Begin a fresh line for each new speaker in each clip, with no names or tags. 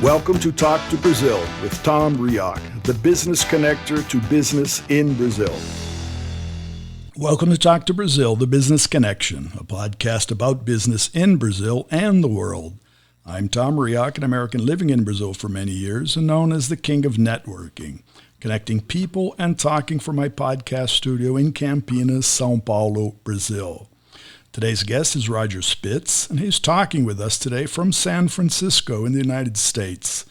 Welcome to Talk to Brazil with Tom Reaoch, the business connector to business in Brazil. Welcome to Talk to Brazil, the Business Connection, a podcast about business in Brazil and the world. I'm Tom Reaoch, an American living in Brazil for many years and known as the King of Networking, connecting people and talking from my podcast studio in Campinas, São Paulo, Brazil. Today's guest is Roger Spitz, and he's talking with us today from San Francisco in the United States.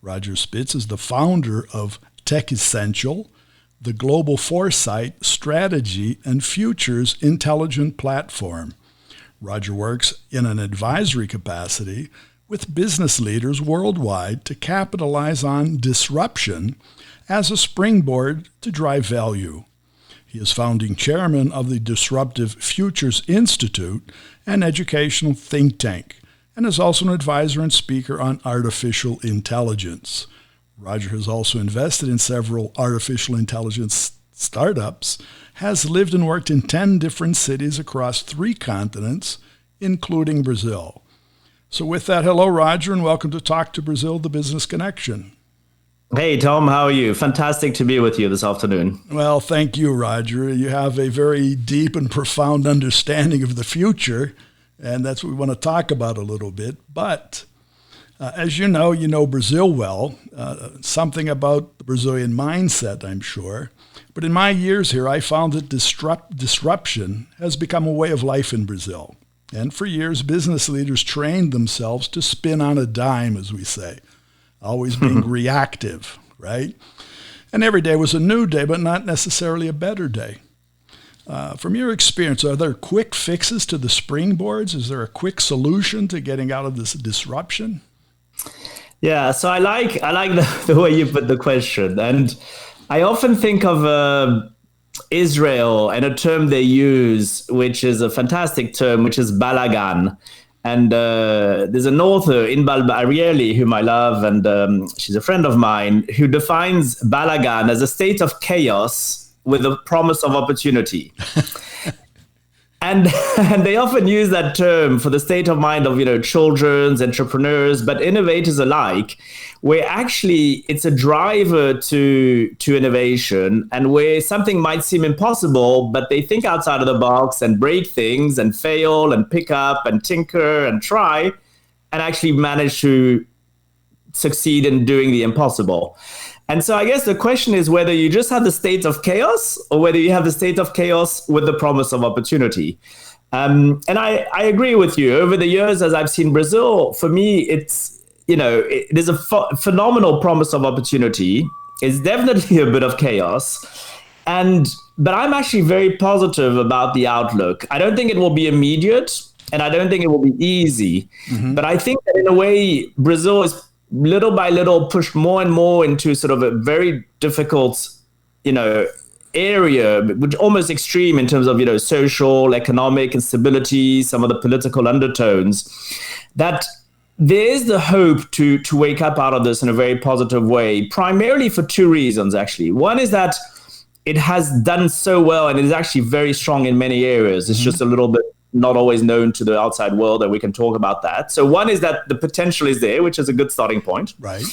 Roger Spitz is the founder of Tech Essential, the global foresight, strategy, and futures intelligent platform. Roger works in an advisory capacity with business leaders worldwide to capitalize on disruption as a springboard to drive value. He is founding chairman of the Disruptive Futures Institute, an educational think tank, and is also an advisor and speaker on artificial intelligence. Roger has also invested in several artificial intelligence startups, has lived and worked in 10 different cities across 3 continents, including Brazil. So with that, hello, Roger, and welcome to Talk to Brazil, the Business Connection.
Hey, Tom, how are you? Fantastic to be with you this afternoon.
Well, thank you, Roger. You have a very deep and profound understanding of the future, and that's what we want to talk about a little bit. But as you know Brazil well, something about the Brazilian mindset, I'm sure. But in my years here, I found that disruption has become a way of life in Brazil. And for years, business leaders trained themselves to spin on a dime, as we say, always being reactive, right? And every day was a new day, but not necessarily a better day. From your experience, are there quick fixes to the springboards? Is there a quick solution to getting out of this disruption?
Yeah, so I like the way you put the question. And I often think of Israel and a term they use, which is a fantastic term, which is balagan. And there's an author, Inbal Ariely, whom I love, and she's a friend of mine, who defines balagan as a state of chaos with a promise of opportunity. And they often use that term for the state of mind of, children, entrepreneurs, but innovators alike, where actually it's a driver to innovation, and where something might seem impossible, but they think outside of the box and break things and fail and pick up and tinker and try and actually manage to succeed in doing the impossible. And so I guess the question is whether you just have the state of chaos or whether you have the state of chaos with the promise of opportunity. And I agree with you. Over the years, as I've seen Brazil, for me, it's, it is a phenomenal promise of opportunity. It's definitely a bit of chaos. But I'm actually very positive about the outlook. I don't think it will be immediate, and I don't think it will be easy. Mm-hmm. But I think that in a way, Brazil is little by little pushed more and more into sort of a very difficult, area, which almost extreme in terms of, social, economic instability, some of the political undertones, that there is the hope to wake up out of this in a very positive way, primarily for 2 reasons, actually. One is that it has done so well and it is actually very strong in many areas. It's just a little bit not always known to the outside world, and we can talk about that. So one is that the potential is there, which is a good starting point.
Right.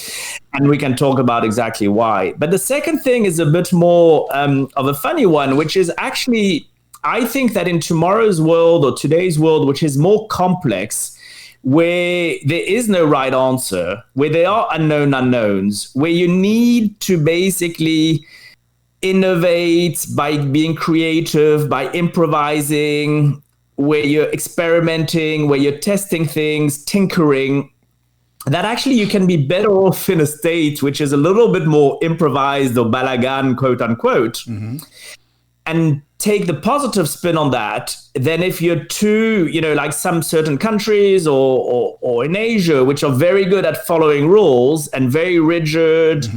And we can talk about exactly why. But the second thing is a bit more of a funny one, which is actually, I think that in tomorrow's world or today's world, which is more complex, where there is no right answer, where there are unknown unknowns, where you need to basically innovate by being creative, by improvising, where you're experimenting, where you're testing things, tinkering, that actually you can be better off in a state which is a little bit more improvised or balagan, quote unquote, and take the positive spin on that than if you're too, like some certain countries or in Asia, which are very good at following rules and very rigid,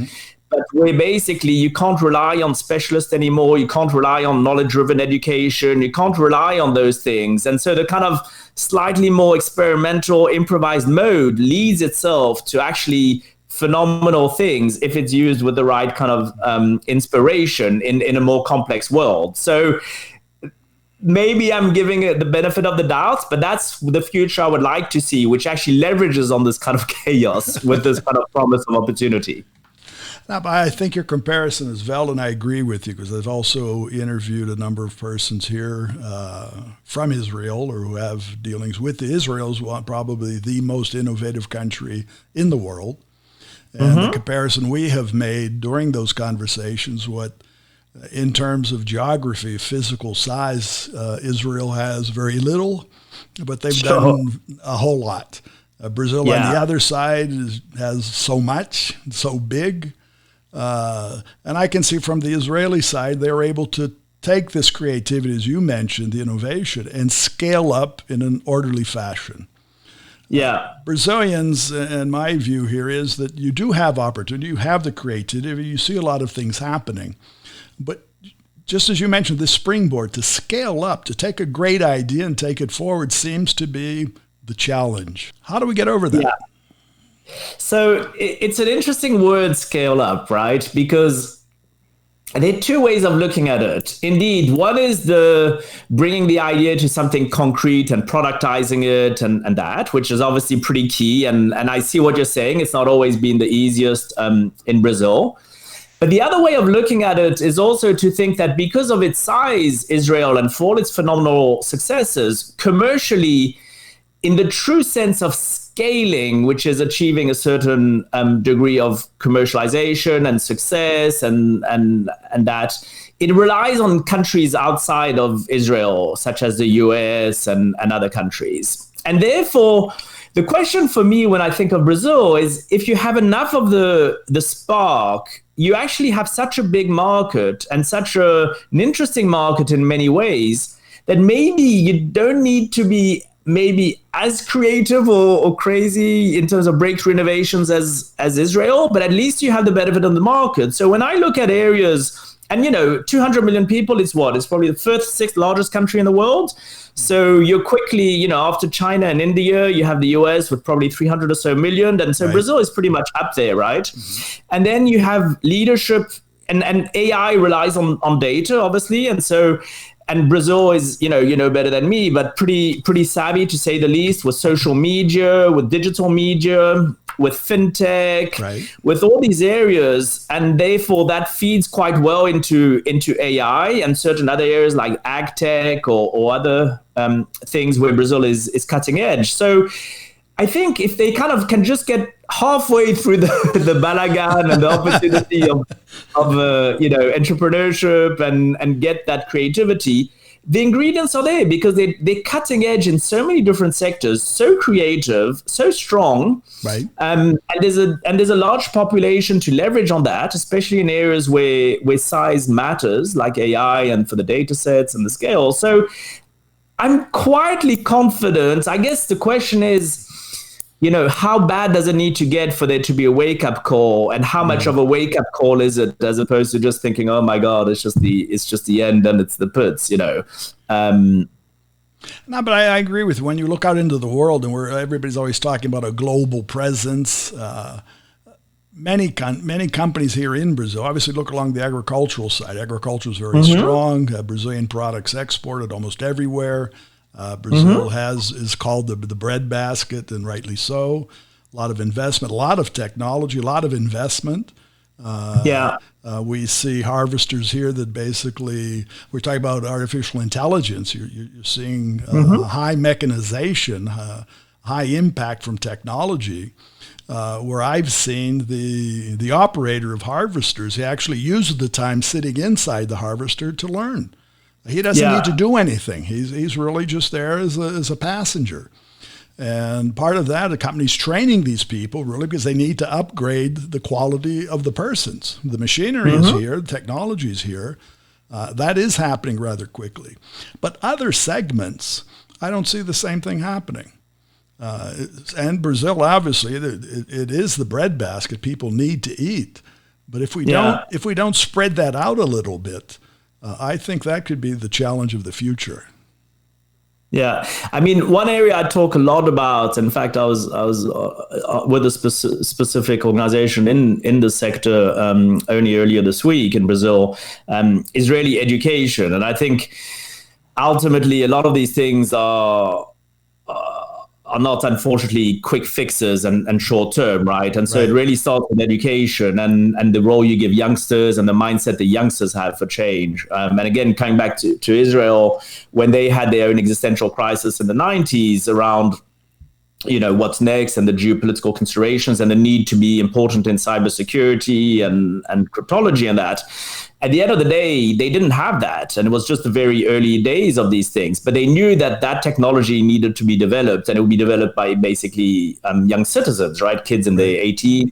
but where basically you can't rely on specialists anymore. You can't rely on knowledge-driven education. You can't rely on those things. And so the kind of slightly more experimental, improvised mode leads itself to actually phenomenal things if it's used with the right kind of inspiration in a more complex world. So maybe I'm giving it the benefit of the doubt, but that's the future I would like to see, which actually leverages on this kind of chaos with this kind of promise of opportunity.
Now, but I think your comparison is valid, and I agree with you, because I've also interviewed a number of persons here from Israel or who have dealings with Israel's probably the most innovative country in the world. And the comparison we have made during those conversations, in terms of geography, physical size, Israel has very little, but they've done a whole lot. Brazil on the other side has so much, so big. And I can see from the Israeli side, they're able to take this creativity, as you mentioned, the innovation, and scale up in an orderly fashion.
Yeah.
Brazilians, and my view here is that you do have opportunity, you have the creativity, you see a lot of things happening. But just as you mentioned, this springboard to scale up, to take a great idea and take it forward seems to be the challenge. How do we get over that?
Yeah. So it's an interesting word, scale up, right? Because there are two ways of looking at it. Indeed, one is the bringing the idea to something concrete and productizing it and that, which is obviously pretty key. And I see what you're saying. It's not always been the easiest in Brazil. But the other way of looking at it is also to think that because of its size, Israel, and for all its phenomenal successes, commercially, in the true sense of scaling, which is achieving a certain degree of commercialization and success and that, it relies on countries outside of Israel, such as the US and other countries. And therefore, the question for me when I think of Brazil is if you have enough of the spark, you actually have such a big market and such an interesting market in many ways that maybe you don't need to be maybe as creative or crazy in terms of breakthrough innovations as Israel, but at least you have the benefit of the market. So when I look at areas, and 200 million people is what? It's probably the sixth largest country in the world. So you're quickly, after China and India, you have the US with probably 300 or so million. And so right. Brazil is pretty much up there, right? Mm-hmm. And then you have leadership, and AI relies on data, obviously. And Brazil is, you know better than me, but pretty savvy, to say the least, with social media, with digital media, with fintech, right. With all these areas. And therefore that feeds quite well into AI and certain other areas like ag tech or other things where Brazil is cutting edge. So I think if they kind of can just get halfway through the balagan and the opportunity of entrepreneurship and get that creativity, the ingredients are there because they're cutting edge in so many different sectors, so creative, so strong, right? And there's a large population to leverage on that, especially in areas where size matters, like AI and for the data sets and the scale. So I'm quietly confident. I guess the question is, how bad does it need to get for there to be a wake-up call, and how much of a wake-up call is it, as opposed to just thinking, oh my God, it's just the end and it's the puts,
No, but I agree with you. When you look out into the world, and where everybody's always talking about a global presence, many companies here in Brazil, obviously look along the agricultural side. Agriculture is very strong. Brazilian products exported almost everywhere. Brazil is called the breadbasket, and rightly so. A lot of investment, a lot of technology, a lot of investment. We see harvesters here that basically, we're talking about artificial intelligence. You're seeing high mechanization, high impact from technology, where I've seen the operator of harvesters, he actually uses the time sitting inside the harvester to learn. He doesn't need to do anything. He's really just there as a passenger. And part of that, the company's training these people really because they need to upgrade the quality of the persons. The machinery is here, the technology is here. That is happening rather quickly. But other segments, I don't see the same thing happening. And Brazil, obviously, it is the breadbasket. People need to eat. But if we don't spread that out a little bit, I think that could be the challenge of the future.
Yeah, I mean, one area I talk a lot about. In fact, I was with a specific organization in the sector only earlier this week in Brazil, is really education. And I think ultimately, a lot of these things are not, unfortunately, quick fixes and short term, right? And so it really starts with education and the role you give youngsters and the mindset the youngsters have for change. And again, coming back to Israel, when they had their own existential crisis in the 90s around, what's next and the geopolitical considerations and the need to be important in cybersecurity and cryptology and that. At the end of the day, they didn't have that. And it was just the very early days of these things. But they knew that technology needed to be developed, and it would be developed by basically young citizens, right? Kids in the 18,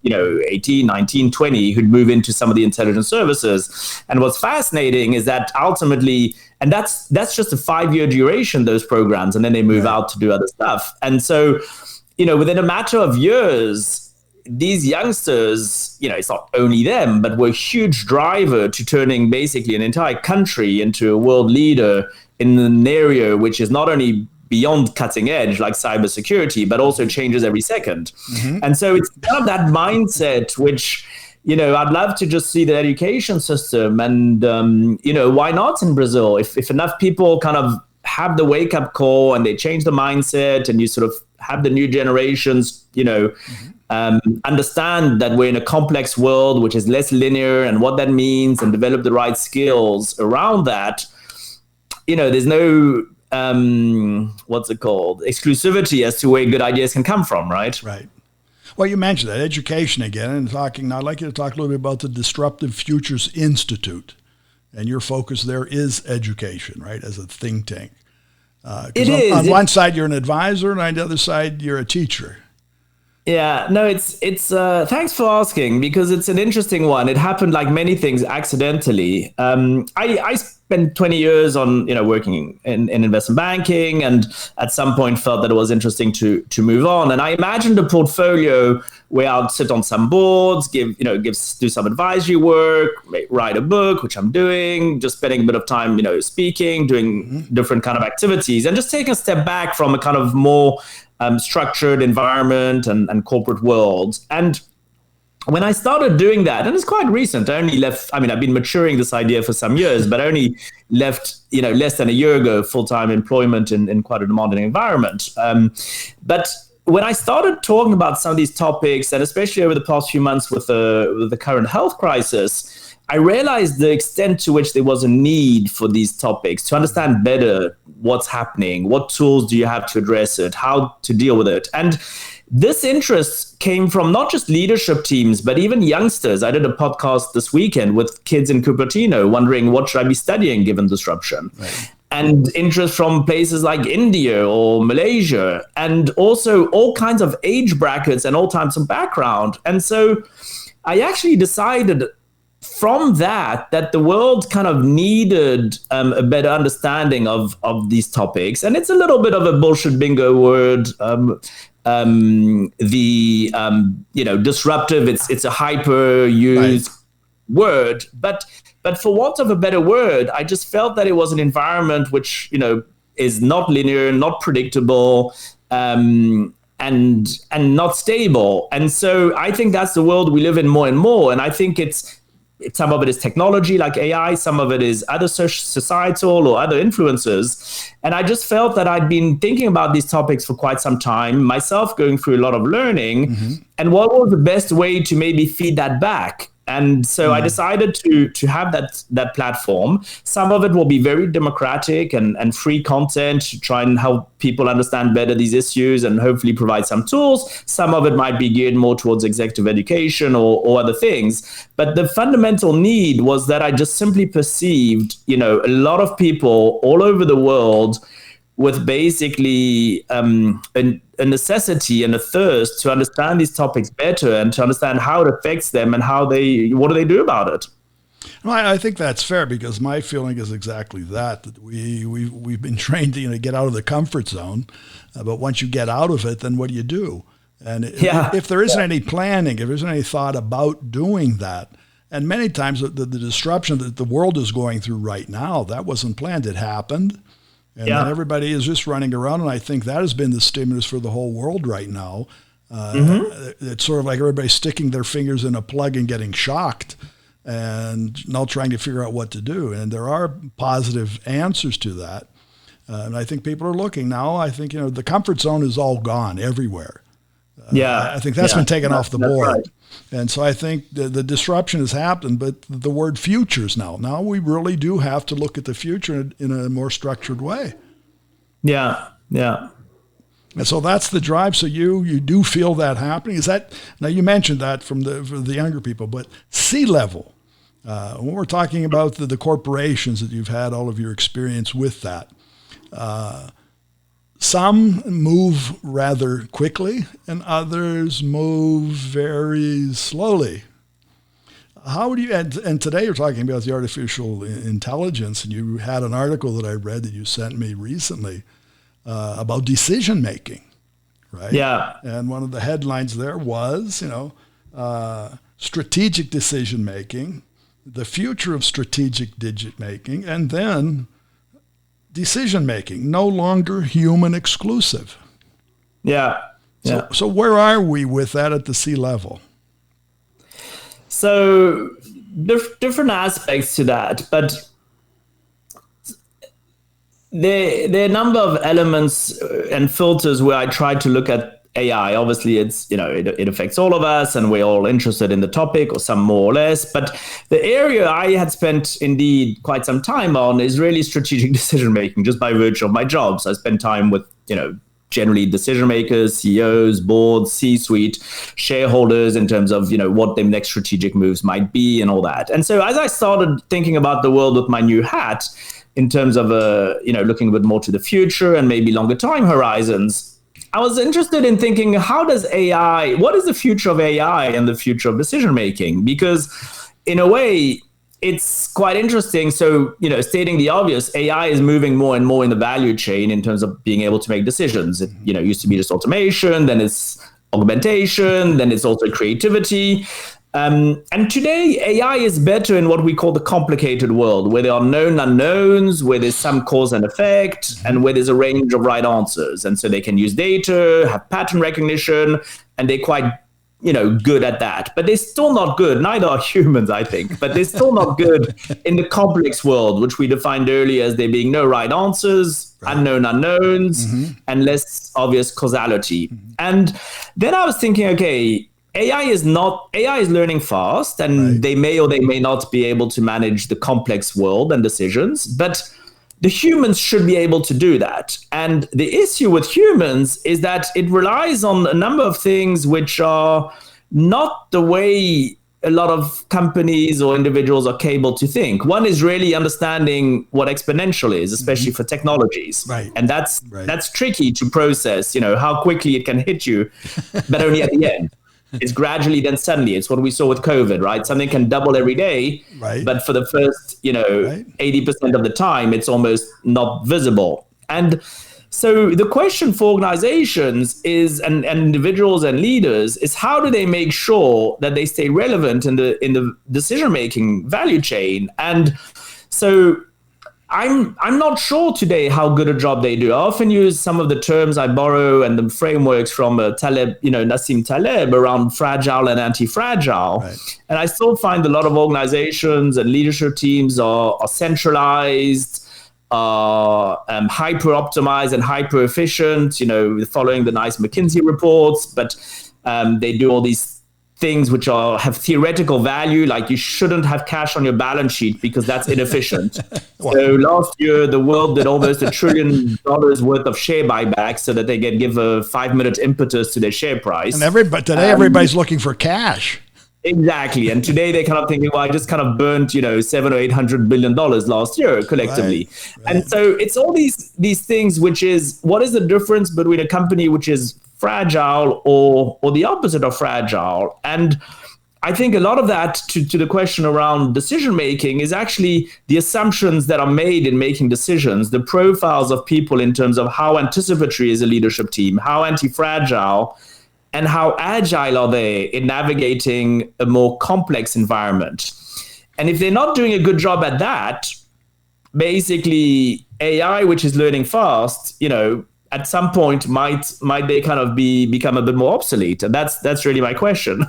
19, 20, who'd move into some of the intelligence services. And what's fascinating is that ultimately, and that's just a 5-year duration, those programs, and then they move out to do other stuff. And so, within a matter of years, these youngsters, it's not only them, but were a huge driver to turning basically an entire country into a world leader in an area which is not only beyond cutting edge like cybersecurity, but also changes every second. Mm-hmm. And so it's kind of that mindset which, I'd love to just see the education system and, why not in Brazil? If enough people kind of have the wake up call and they change the mindset and you sort of have the new generations, understand that we're in a complex world, which is less linear and what that means and develop the right skills around that, there's no, exclusivity as to where good ideas can come from, right?
Right. Well, you mentioned that education again, and I'd like you to talk a little bit about the Disruptive Futures Institute, and your focus there is education, right, as a think tank.
It is.
On one side, you're an advisor, and on the other side, you're a teacher.
Yeah, no, it's thanks for asking, because it's an interesting one. It happened like many things accidentally. I spent 20 years on, working in investment banking, and at some point felt that it was interesting to move on. And I imagined a portfolio where I'd sit on some boards, do some advisory work, write a book, which I'm doing, just spending a bit of time, speaking, doing different kind of activities, and just taking a step back from a kind of more structured environment and corporate world. And when I started doing that, and it's quite recent, I only left, I've been maturing this idea for some years, but I only left, less than a year ago, full-time employment in quite a demanding environment. But when I started talking about some of these topics, and especially over the past few months with the current health crisis, I realized the extent to which there was a need for these topics to understand better what's happening, what tools do you have to address it, how to deal with it. And this interest came from not just leadership teams, but even youngsters. I did a podcast this weekend with kids in Cupertino wondering, what should I be studying given disruption? Right. And interest from places like India or Malaysia, and also all kinds of age brackets and all types of background. And so I actually decided from that the world kind of needed a better understanding of these topics. And it's a little bit of a bullshit bingo word. Disruptive, it's a hyper used word, but for want of a better word, I just felt that it was an environment which, is not linear, not predictable, and not stable. And so I think that's the world we live in more and more. And I think it's some of it is technology like AI, some of it is other societal or other influences. And I just felt that I'd been thinking about these topics for quite some time, myself going through a lot of learning, and what was the best way to maybe feed that back. And so I decided to have that platform. Some of it will be very democratic and free content to try and help people understand better these issues and hopefully provide some tools. Some of it might be geared more towards executive education or other things. But the fundamental need was that I just simply perceived, a lot of people all over the world with basically a necessity and a thirst to understand these topics better and to understand how it affects them and what do they do about it.
Well, I think that's fair, because my feeling is exactly that we've been trained to get out of the comfort zone, but once you get out of it, then what do you do? And if there isn't any planning, if there isn't any thought about doing that, and many times the disruption that the world is going through right now, that wasn't planned, it happened. And then everybody is just running around, and I think that has been the stimulus for the whole world right now. It's sort of like everybody sticking their fingers in a plug and getting shocked and not trying to figure out what to do. And there are positive answers to that. And I think people are looking now. I think, the comfort zone is all gone everywhere. I think that's been taken off the board. Right. And so I think the disruption has happened, but the word futures now. Now we really do have to look at the future in a more structured way.
Yeah.
And so that's the drive. So you do feel that happening. Is that, now you mentioned that for the younger people, but C-level, when we're talking about the corporations that you've had all of your experience with that, some move rather quickly and others move very slowly. How would you, and today you're talking about the artificial intelligence, and you had an article that I read that you sent me recently about decision making, right?
Yeah.
And one of the headlines there was, strategic decision making, the future of strategic digit making, and then decision making, no longer human exclusive.
Yeah.
So where are we with that at the C-level?
So different aspects to that, but there are a number of elements and filters where I try to look at AI. Obviously, it's, it affects all of us and we're all interested in the topic, or some more or less. But the area I had spent indeed quite some time on is really strategic decision making, just by virtue of my job. So I spend time with, generally decision makers, CEOs, boards, C-suite, shareholders, in terms of, what the next strategic moves might be and all that. And so as I started thinking about the world with my new hat, in terms of, looking a bit more to the future and maybe longer time horizons, I was interested in thinking, what is the future of AI and the future of decision making? Because in a way, it's quite interesting. So, stating the obvious, AI is moving more and more in the value chain in terms of being able to make decisions. It, used to be just automation, then it's augmentation, then it's also creativity. And today, AI is better in what we call the complicated world, where there are known unknowns, where there's some cause and effect, and where there's a range of right answers. And so they can use data, have pattern recognition, and they're quite, good at that. But they're still not good. Neither are humans, I think. But they're still not good in the complex world, which we defined earlier as there being no right answers, right, unknown unknowns, and less obvious causality. And then I was thinking, okay, AI is learning fast, and right, they may or they may not be able to manage the complex world and decisions, but the humans should be able to do that. And the issue with humans is that it relies on a number of things which are not the way a lot of companies or individuals are capable to think. One is really understanding what exponential is, especially for technologies.
Right.
And that's tricky to process, how quickly it can hit you, but only at the end. It's gradually, then suddenly. It's what we saw with COVID, right? Something can double every day, right, but for the first, 80% of the time, it's almost not visible. And so the question for organizations is, and individuals and leaders, is how do they make sure that they stay relevant in the decision-making value chain? And so I'm not sure today how good a job they do. I often use some of the terms I borrow and the frameworks from Taleb, Nassim Taleb, around fragile and anti-fragile. Right. And I still find a lot of organizations and leadership teams are centralized, hyper-optimized and hyper-efficient, following the nice McKinsey reports, but they do all these things which have theoretical value, like you shouldn't have cash on your balance sheet because that's inefficient. Wow. So last year, the world did almost $1 trillion worth of share buybacks so that they can give a 5-minute impetus to their share price.
And today everybody's looking for cash.
Exactly. And today they're kind of thinking, well, I just kind of burnt, $700 or $800 billion last year collectively. Right. And so it's all these things, which is, what is the difference between a company which is fragile or the opposite of fragile? And I think a lot of that, to the question around decision making, is actually the assumptions that are made in making decisions, the profiles of people in terms of how anticipatory is a leadership team, how anti-fragile, and how agile are they in navigating a more complex environment. And if they're not doing a good job at that, basically AI, which is learning fast, at some point might they kind of become a bit more obsolete? And that's really my question.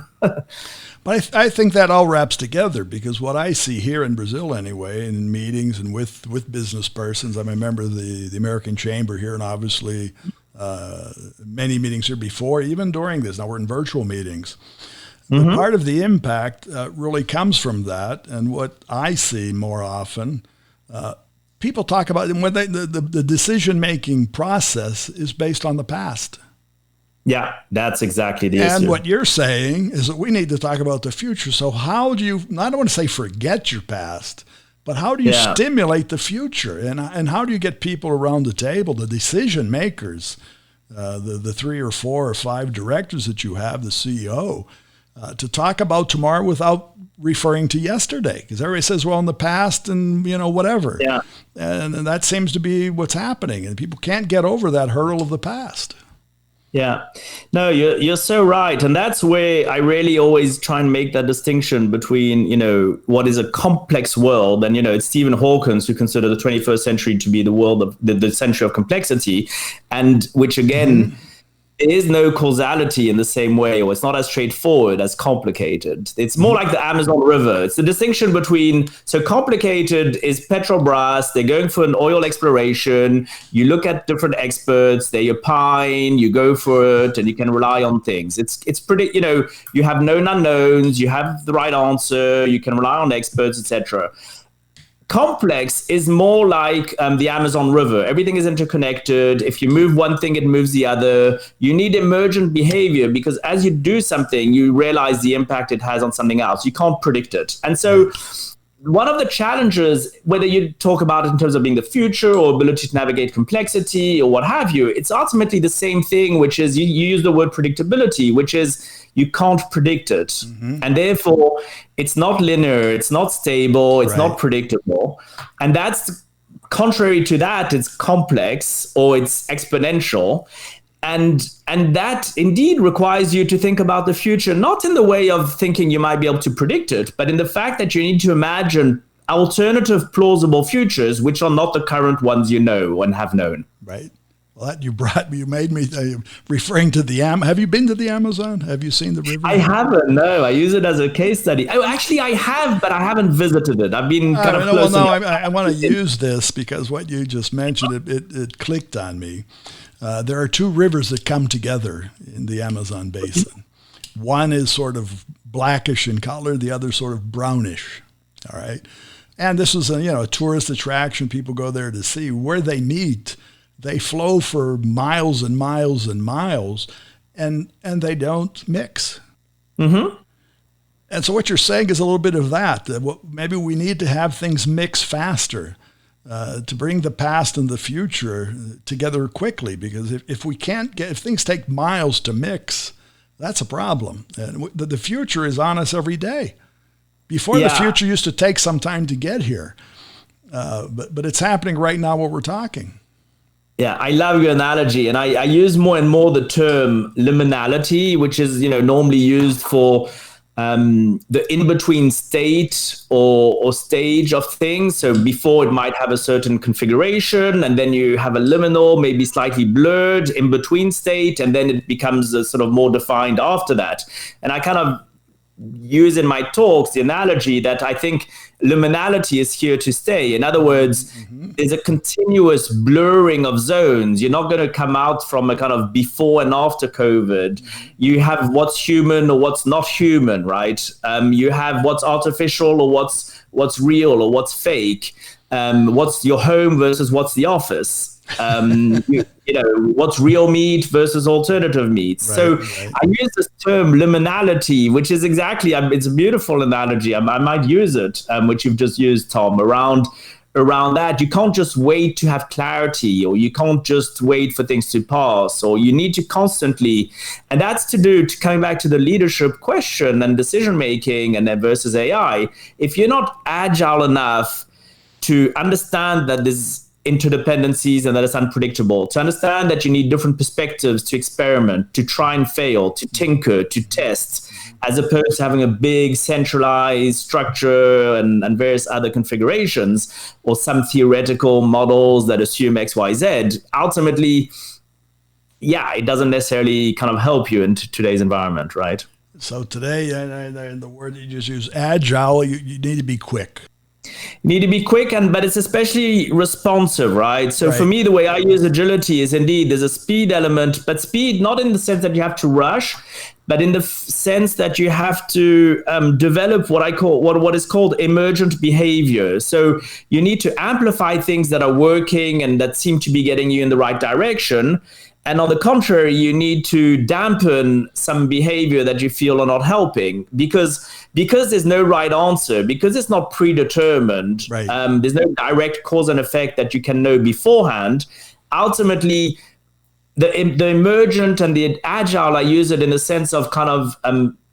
But I think that all wraps together, because what I see here in Brazil anyway, in meetings and with business persons, I'm a member of the American Chamber here, and obviously many meetings here before, even during this. Now we're in virtual meetings. But part of the impact really comes from that. And what I see more often, people talk about when the decision-making process is based on the past.
Yeah, that's exactly the issue.
And what you're saying is that we need to talk about the future. So how do you, I don't want to say forget your past, but how do you stimulate the future? And how do you get people around the table, the decision makers, the 3 or 4 or 5 directors that you have, the CEO, to talk about tomorrow without referring to yesterday? Because everybody says, well, in the past and, whatever.
Yeah.
And that seems to be what's happening. And people can't get over that hurdle of the past.
Yeah, no, you're so right. And that's where I really always try and make that distinction between, what is a complex world. And, it's Stephen Hawkins who considered the 21st century to be the world of the century of complexity, and which again, there is no causality in the same way, or it's not as straightforward as complicated. It's more like the Amazon River. It's the distinction between, so complicated is Petrobras, they're going for an oil exploration, you look at different experts, they opine, you go for it, and you can rely on things. It's pretty, you have known unknowns, you have the right answer, you can rely on experts, etc. Complex is more like the Amazon River. Everything is interconnected. If you move one thing, it moves the other. You need emergent behavior, because as you do something, you realize the impact it has on something else. You can't predict it. And so one of the challenges, whether you talk about it in terms of being the future or ability to navigate complexity or what have you, it's ultimately the same thing, which is you use the word predictability, which is you can't predict it. And therefore, it's not linear, it's not stable, it's not predictable. And that's contrary to that, it's complex or it's exponential. And that indeed requires you to think about the future, not in the way of thinking you might be able to predict it, but in the fact that you need to imagine alternative plausible futures, which are not the current ones you know and have known.
Right. Well, you made me referring to the have you been to the Amazon? Have you seen the river?
I haven't. No, I use it as a case study. Oh, actually, I have, but I haven't visited it. I've been kind of close.
I want to use this because what you just mentioned, it clicked on me. There are 2 rivers that come together in the Amazon basin. One is sort of blackish in color, the other sort of brownish. All right, and this is a tourist attraction. People go there to see where they meet. They flow for miles and miles and miles, and they don't mix. And so what you're saying is a little bit of that maybe we need to have things mix faster to bring the past and the future together quickly, because if things take miles to mix, that's a problem. And the future is on us every day. Before, the future used to take some time to get here, but it's happening right now while we're talking.
Yeah, I love your analogy. And I use more and more the term liminality, which is, normally used for the in-between state or stage of things. So before it might have a certain configuration, and then you have a liminal, maybe slightly blurred in-between state, and then it becomes a sort of more defined after that. And I kind of use in my talks the analogy that I think liminality is here to stay. In other words, there's a continuous blurring of zones. You're not going to come out from a kind of before and after COVID. You have what's human or what's not human, right? You have what's artificial or what's real or what's fake. What's your home versus what's the office. What's real meat versus alternative meat. I use this term liminality, which is exactly, it's a beautiful analogy. I might use it, which you've just used, Tom, around that. You can't just wait to have clarity, or you can't just wait for things to pass, or you need to constantly, and that's coming back to the leadership question and decision making and then versus AI. If you're not agile enough to understand that there's interdependencies and that it's unpredictable, to understand that you need different perspectives to experiment, to try and fail, to tinker, to test, as opposed to having a big centralized structure and various other configurations or some theoretical models that assume X, Y, Z, ultimately, it doesn't necessarily kind of help you in today's environment, right?
So today, the word you just use, agile, you need to be quick.
You need to be quick, but it's especially responsive, right? So for me, the way I use agility is indeed there's a speed element, but speed not in the sense that you have to rush, but in the sense that you have to develop what is called emergent behavior. So you need to amplify things that are working and that seem to be getting you in the right direction. And on the contrary, you need to dampen some behavior that you feel are not helping because there's no right answer, because it's not predetermined.
Right.
There's no direct cause and effect that you can know beforehand. Ultimately, the emergent and the agile, I use it in the sense of kind of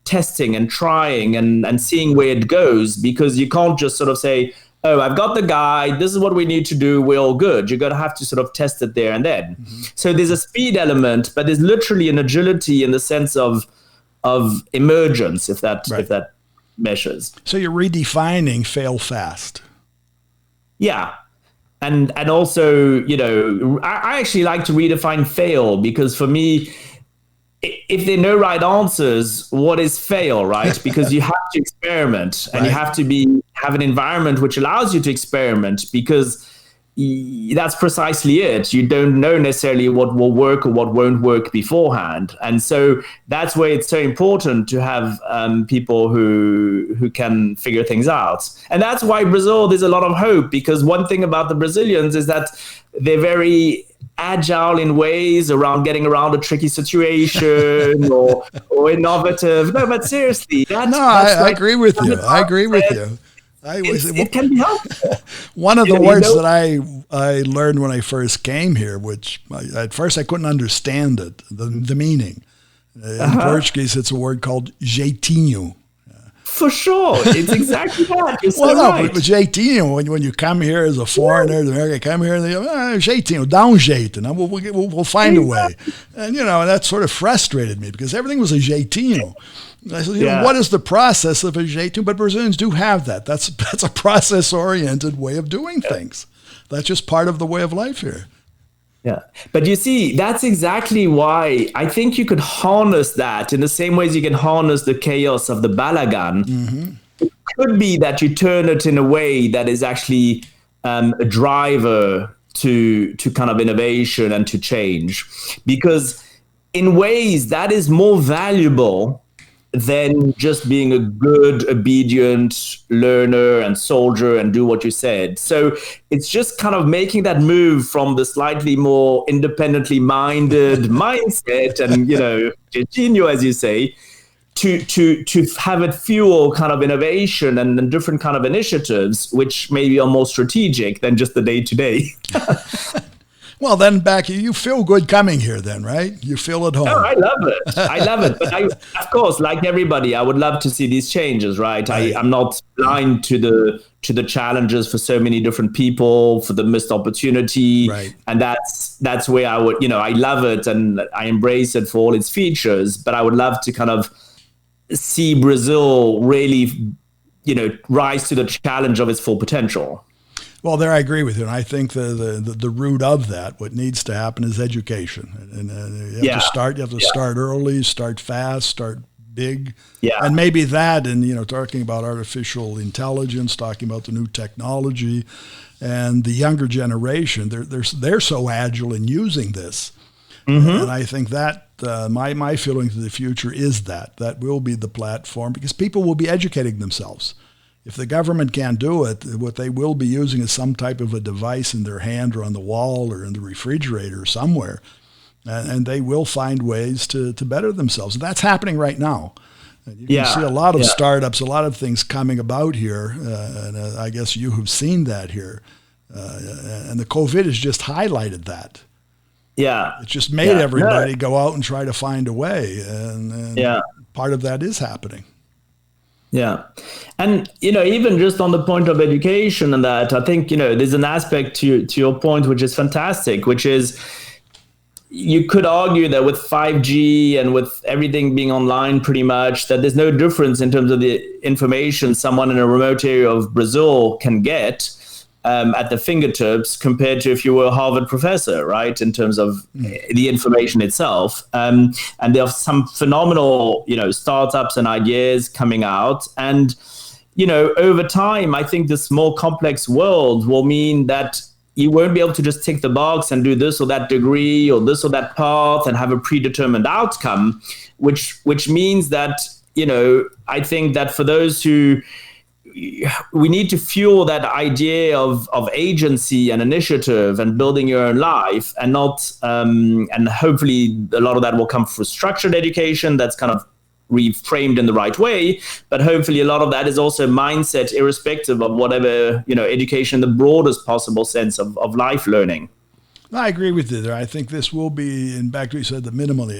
testing and trying and seeing where it goes, because you can't just sort of say, oh, I've got the guide, this is what we need to do, we're all good. You're going to have to sort of test it there and then. Mm-hmm. So there's a speed element, but there's literally an agility in the sense of emergence, if that measures.
So you're redefining fail fast.
Yeah. And also, I actually like to redefine fail, because for me, if there are no right answers, what is fail, right? Because you have to experiment and you have to have an environment which allows you to experiment, because that's precisely it. You don't know necessarily what will work or what won't work beforehand. And so that's where it's so important to have people who can figure things out. And that's why Brazil, there's a lot of hope, because one thing about the Brazilians is that they're very agile in ways around getting around a tricky situation or innovative. No, but seriously,
I agree with you. I agree with you.
It can be helpful.
One of the words that I learned when I first came here, which at first I couldn't understand it, the meaning. In Portuguese, it's a word called jeitinho.
For sure. It's exactly that. You're so
right. But jeitinho, when you come here as a foreigner, the American come here, and they go, jeitinho, dá jeito, and we'll find a way. And, that sort of frustrated me, because everything was a jeitinho. I said, what is the process of a jeitinho? But Brazilians do have that. That's a process-oriented way of doing things. That's just part of the way of life here.
Yeah. But you see, that's exactly why I think you could harness that in the same ways you can harness the chaos of the balagan. Mm-hmm. It could be that you turn it in a way that is actually a driver to kind of innovation and to change. Because in ways that is more valuable than just being a good, obedient learner and soldier and do what you said. So it's just kind of making that move from the slightly more independently minded mindset and, jeitinho, as you say, to have it fuel kind of innovation and different kind of initiatives, which maybe are more strategic than just the day-to-day.
Well, then, Becky, you feel good coming here then, right? You feel at home.
Oh, I love it. But of course, like everybody, I would love to see these changes, right? I'm not blind to the challenges for so many different people, for the missed opportunity.
Right.
And that's where I would, I love it and I embrace it for all its features. But I would love to kind of see Brazil really, rise to the challenge of its full potential.
Well, there I agree with you, and I think the root of that, what needs to happen, is education, and you have to start. You have to start early, start fast, start big, and maybe that, and talking about artificial intelligence, talking about the new technology, and the younger generation, they're so agile in using this, and I think that my feeling to the future is that will be the platform, because people will be educating themselves. If the government can't do it, what they will be using is some type of a device in their hand or on the wall or in the refrigerator or somewhere, and they will find ways to better themselves. And that's happening right now. You can see a lot of startups, a lot of things coming about here, and I guess you have seen that here. And the COVID has just highlighted that.
Yeah.
It's just made everybody go out and try to find a way, and part of that is happening.
Yeah. And, even just on the point of education and that, I think, there's an aspect to your point, which is fantastic, which is you could argue that with 5G and with everything being online pretty much, that there's no difference in terms of the information someone in a remote area of Brazil can get. at the fingertips compared to if you were a Harvard professor, right? In terms of the information itself. And there are some phenomenal, startups and ideas coming out. And, over time, I think this more complex world will mean that you won't be able to just tick the box and do this or that degree or this or that path and have a predetermined outcome, which means that, I think that for those who, we need to fuel that idea of agency and initiative and building your own life, and not, and hopefully a lot of that will come through structured education that's kind of reframed in the right way, but hopefully a lot of that is also mindset, irrespective of whatever, education in the broadest possible sense of life learning.
I agree with you there. I think this will be, in fact, we said the minimally,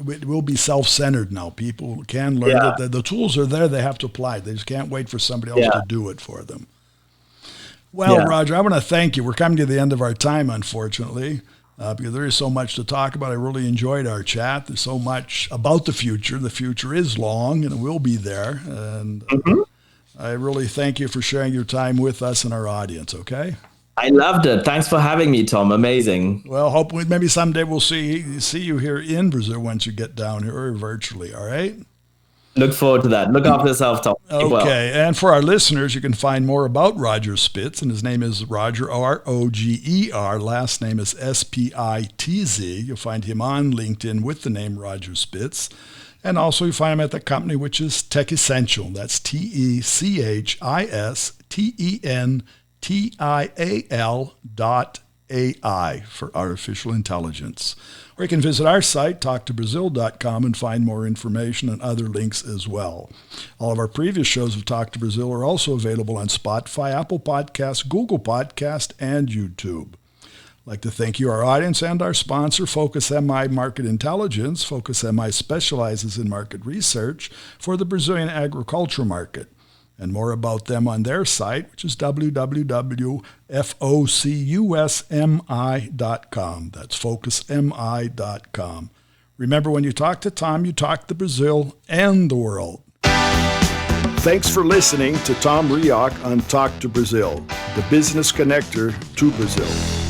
it will be self-centered now. People can learn that the tools are there, they have to apply. They just can't wait for somebody else to do it for them. Well, Roger, I want to thank you. We're coming to the end of our time, unfortunately, because there is so much to talk about. I really enjoyed our chat. There's so much about the future. The future is long, and it will be there. And I really thank you for sharing your time with us and our audience, okay?
I loved it. Thanks for having me, Tom. Amazing.
Well, hopefully maybe someday we'll see you here in Brazil once you get down here, or virtually, all right?
Look forward to that. Look after yourself, Tom.
Okay, and for our listeners, you can find more about Roger Spitz, and his name is Roger, Roger. Last name is Spitz. You'll find him on LinkedIn with the name Roger Spitz. And also you find him at the company, which is Tech Essential. That's TECHISTENTIAL.AI for artificial intelligence. Or you can visit our site, talktobrazil.com, and find more information and other links as well. All of our previous shows of Talk to Brazil are also available on Spotify, Apple Podcasts, Google Podcasts, and YouTube. I'd like to thank you, our audience, and our sponsor, Focus MI Market Intelligence. Focus MI specializes in market research for the Brazilian agriculture market. And more about them on their site, which is www.focusmi.com. That's focusmi.com. Remember, when you talk to Tom, you talk to Brazil and the world. Thanks for listening to Tom Reaoch on Talk to Brazil, the business connector to Brazil.